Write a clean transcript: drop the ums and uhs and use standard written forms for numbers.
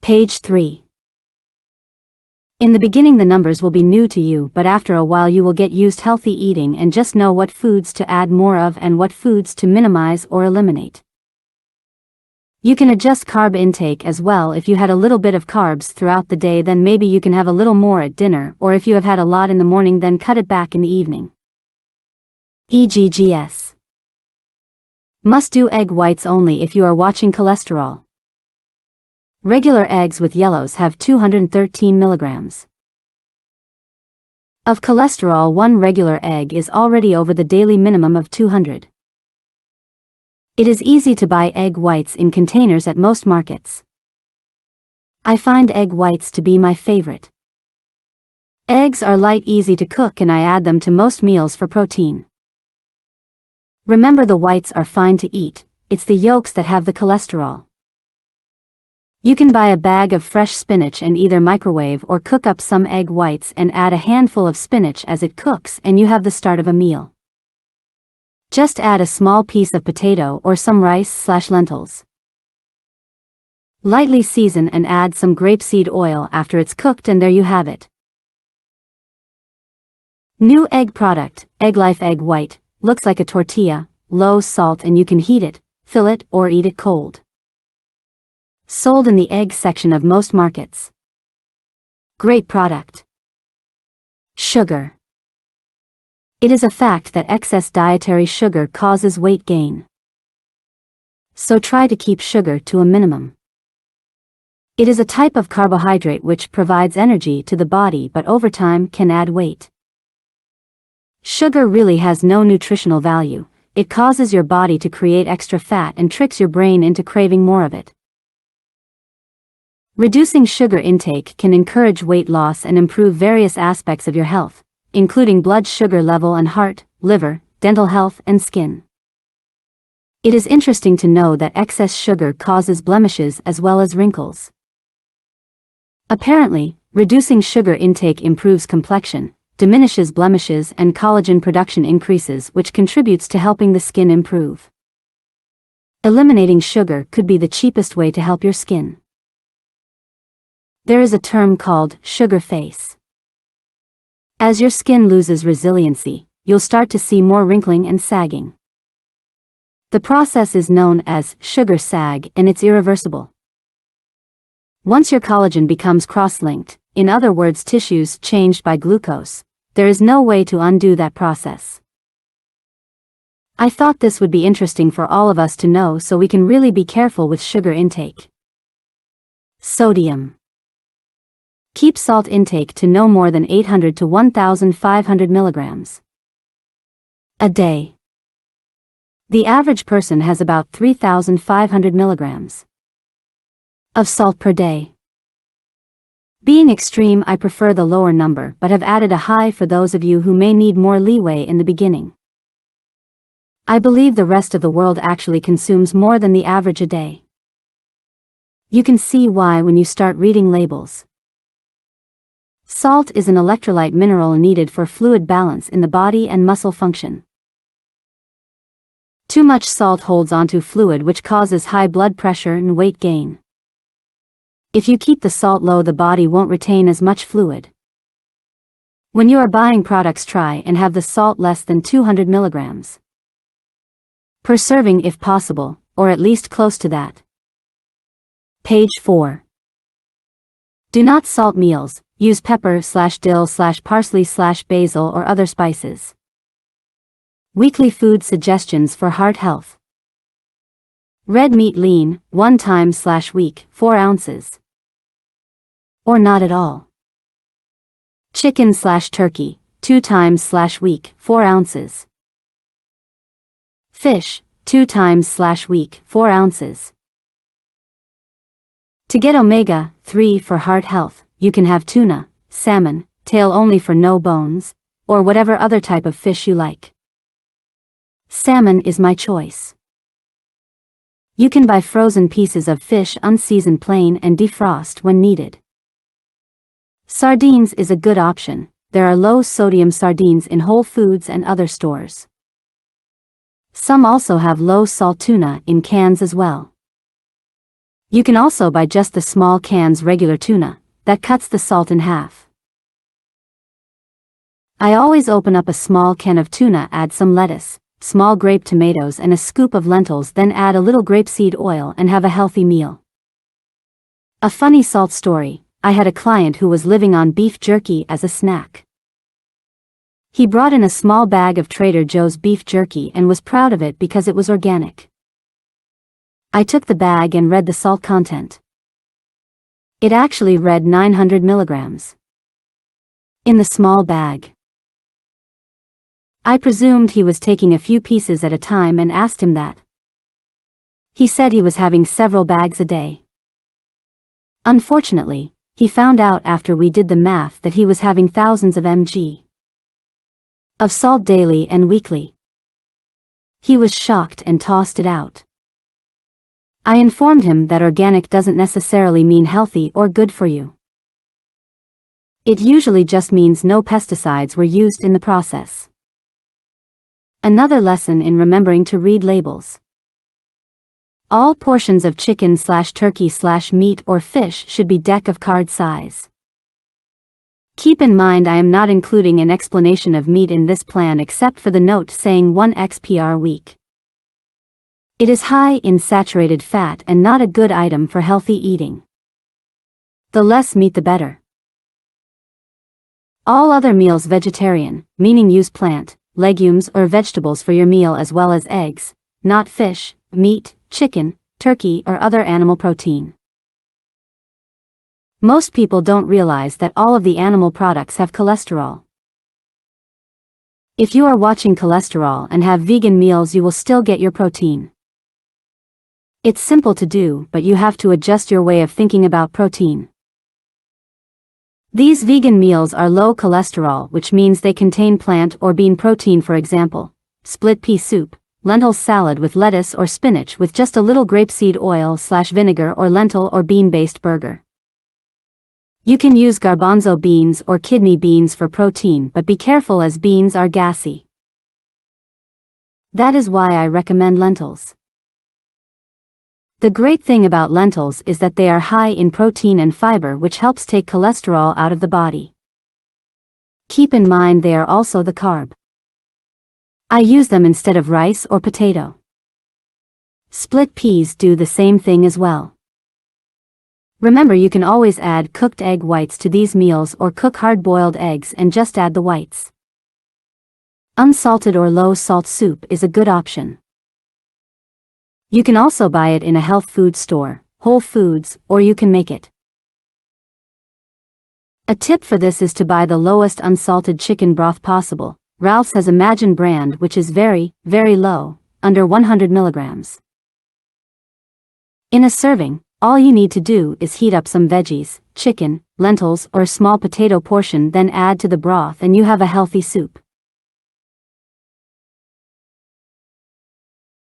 Page 3. In the beginning the numbers will be new to you, but after a while you will get used healthy eating and just know what foods to add more of and what foods to minimize or eliminate. You can adjust carb intake as well. If you had a little bit of carbs throughout the day, then maybe you can have a little more at dinner, or if you have had a lot in the morning, then cut it back in the evening. EGGS. Must do egg whites only if you are watching cholesterol. Regular eggs with yellows have 213 milligrams of cholesterol. One regular egg is already over the daily minimum of 200. It is easy to buy egg whites in containers at most markets. I find egg whites to be my favorite. Eggs are light, easy to cook, and I add them to most meals for protein. Remember, the whites are fine to eat, it's the yolks that have the cholesterol. You can buy a bag of fresh spinach and either microwave or cook up some egg whites and add a handful of spinach as it cooks, and you have the start of a meal. Just add a small piece of potato or some rice/lentils. Lightly season and add some grapeseed oil after it's cooked, and there you have it. New egg product, EggLife Egg White, looks like a tortilla, low salt, and you can heat it, fill it, or eat it cold. Sold in the egg section of most markets. Great product. Sugar. It is a fact that excess dietary sugar causes weight gain. So try to keep sugar to a minimum. It is a type of carbohydrate which provides energy to the body but over time can add weight. Sugar really has no nutritional value. It causes your body to create extra fat and tricks your brain into craving more of it. Reducing sugar intake can encourage weight loss and improve various aspects of your health, including blood sugar level and heart, liver, dental health, and skin. It is interesting to know that excess sugar causes blemishes as well as wrinkles. Apparently, reducing sugar intake improves complexion, diminishes blemishes, and collagen production increases, which contributes to helping the skin improve. Eliminating sugar could be the cheapest way to help your skin. There is a term called sugar face. As your skin loses resiliency, you'll start to see more wrinkling and sagging. The process is known as sugar sag, and it's irreversible. Once your collagen becomes cross-linked, in other words tissues changed by glucose, there is no way to undo that process. I thought this would be interesting for all of us to know so we can really be careful with sugar intake. Sodium. Keep salt intake to no more than 800 to 1,500 milligrams a day. The average person has about 3,500 milligrams of salt per day. Being extreme, I prefer the lower number, but have added a high for those of you who may need more leeway in the beginning. I believe the rest of the world actually consumes more than the average a day. You can see why when you start reading labels. Salt is an electrolyte mineral needed for fluid balance in the body and muscle function. Too much salt holds onto fluid, which causes high blood pressure and weight gain. If you keep the salt low, the body won't retain as much fluid. When you are buying products, try and have the salt less than 200 milligrams per serving if possible, or at least close to that. Page 4. Do not salt meals. Use pepper/dill/parsley/basil or other spices. Weekly food suggestions for heart health. Red meat lean, 1 time/week, 4 ounces. Or not at all. Chicken/turkey, 2 times/week, 4 ounces. Fish, 2 times/week, 4 ounces. To get omega-3 for heart health, you can have tuna, salmon, tail only for no bones, or whatever other type of fish you like. Salmon is my choice. You can buy frozen pieces of fish unseasoned plain and defrost when needed. Sardines is a good option. There are low-sodium sardines in Whole Foods and other stores. Some also have low-salt tuna in cans as well. You can also buy just the small cans regular tuna, that cuts the salt in half. I always open up a small can of tuna, add some lettuce, small grape tomatoes and a scoop of lentils, then add a little grapeseed oil and have a healthy meal. A funny salt story: I had a client who was living on beef jerky as a snack. He brought in a small bag of Trader Joe's beef jerky and was proud of it because it was organic. I took the bag and read the salt content. It actually read 900 milligrams in the small bag. I presumed he was taking a few pieces at a time and asked him that. He said he was having several bags a day. Unfortunately, he found out after we did the math that he was having thousands of mg of salt daily and weekly. He was shocked and tossed it out. I informed him that organic doesn't necessarily mean healthy or good for you. It usually just means no pesticides were used in the process. Another lesson in remembering to read labels. All portions of chicken/turkey/meat or fish should be deck of card size. Keep in mind I am not including an explanation of meat in this plan except for the note saying 1 x/per week. It is high in saturated fat and not a good item for healthy eating. The less meat the better. All other meals vegetarian, meaning use plant, legumes or vegetables for your meal as well as eggs, not fish, meat, chicken, turkey or other animal protein. Most people don't realize that all of the animal products have cholesterol. If you are watching cholesterol and have vegan meals, you will still get your protein. It's simple to do, but you have to adjust your way of thinking about protein. These vegan meals are low cholesterol, which means they contain plant or bean protein, for example, split pea soup, lentil salad with lettuce or spinach with just a little grapeseed oil/vinegar, or lentil or bean-based burger. You can use garbanzo beans or kidney beans for protein, but be careful as beans are gassy. That is why I recommend lentils. The great thing about lentils is that they are high in protein and fiber, which helps take cholesterol out of the body. Keep in mind they are also the carb. I use them instead of rice or potato. Split peas do the same thing as well. Remember, you can always add cooked egg whites to these meals or cook hard-boiled eggs and just add the whites. Unsalted or low-salt soup is a good option. You can also buy it in a health food store, Whole Foods, or you can make it. A tip for this is to buy the lowest unsalted chicken broth possible. Ralph's has Imagine brand, which is very, very low, under 100 milligrams. In a serving, all you need to do is heat up some veggies, chicken, lentils or a small potato portion, then add to the broth and you have a healthy soup.